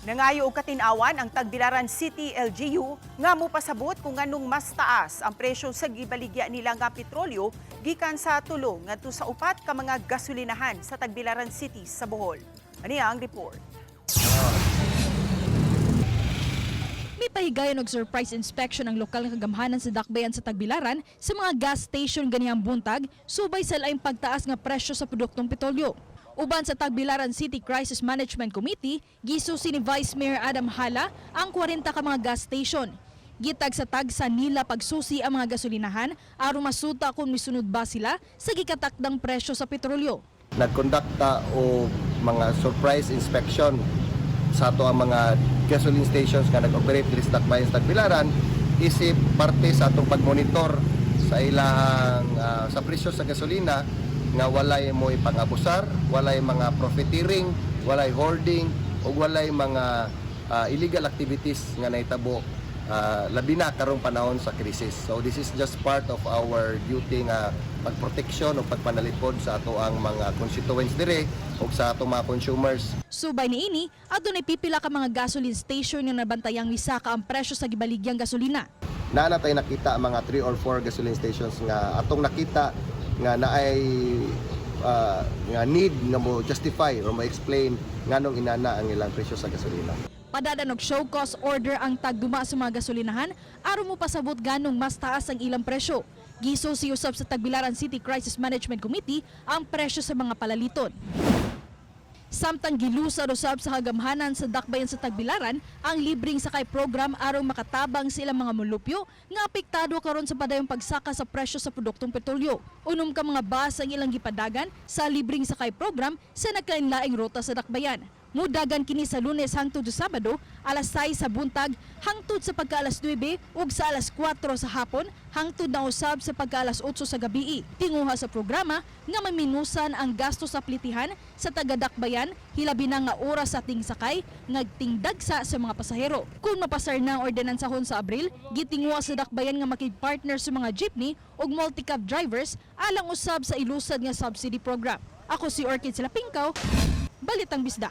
Nangayo og katinawan ang Tagbilaran City LGU nga mopasabot kung nganong mas taas ang presyo sa gibaligya nila nga petrolyo gikan sa tulo ngadto sa upat ka mga gasolinahan sa Tagbilaran City sa Bohol. Ani ang report. May pahigayon og surprise inspection ang lokal nga kagamhanan sa dakbayan sa Tagbilaran sa mga gas station ganihang buntag subay sa laing pagtaas nga presyo sa produktong petrolyo. Uban sa Tagbilaran City Crisis Management Committee, gisusi ni Vice Mayor Adam Hala ang 40 ka mga gas station. Gitag sa tagsa nila pagsusi ang mga gasolinahan aron masuta kung misunod ba sila sa gikatakdang presyo sa petrolyo. Nagkondakta o mga surprise inspection sa ato ang mga gasoline stations nga nag-operate diri sa dakbayan sa Tagbilaran isip parte sa atong pagmonitor sa ilang sa presyo sa gasolina nga walay mo ipang-abusar, walay mga profiteering, walay hoarding o walay mga illegal activities nga nahitabo labi na karong panahon sa krisis. So this is just part of our duty nga pagproteksyon o pagpanalipod sa ato ang mga constituents dire o sa atong mga consumers. Subay niini, adunay pipila ka mga gasoline station nga nabantayang misaka ang presyo sa gibaligyang gasolina. Naana tayo nakita mga 3 or 4 gasoline stations nga atong nakita nga naay nga need nga mo justify or mo explain nganong inana ang ilang presyo sa gasolina. Padadan og show cause order ang tagduma sa mga gasolinahan aron mo pasabot ganong mas taas ang ilang presyo. Gisusi usab sa Tagbilaran City Crisis Management Committee ang presyo sa mga palaliton. Samtang gilusad usab sa kagamhanan sa dakbayan sa Tagbilaran ang libreng sakay program aron makatabang sa ilang mga mulupyo nga apektado karon sa padayong pagsaka sa presyo sa produktong petrolyo. Unom ka mga bus ang ilang gipadagan sa libreng sakay program sa nagkainlaing rota sa dakbayan. Mudagan kini sa Lunes hangtod sa Sabado, alas 6 sa buntag, hangtod sa pagka-alas 9 ug sa alas 4 sa hapon, hangtod na usab sa pagka-alas 8 sa gabi. Tinguha sa programa nga maminusan ang gasto sa plitihan sa taga-dakbayan, hilabi na nga oras sa ting sakay, ngagtingdagsa sa mga pasahero. Kung mapasar na ang ordenansahon sa Abril, gitinguha sa dakbayan nga makig-partner sa mga jeepney ug multi-cab drivers alang usab sa ilusad nga subsidy program. Ako si Orchid Silapingkaw, Balitang Bisda.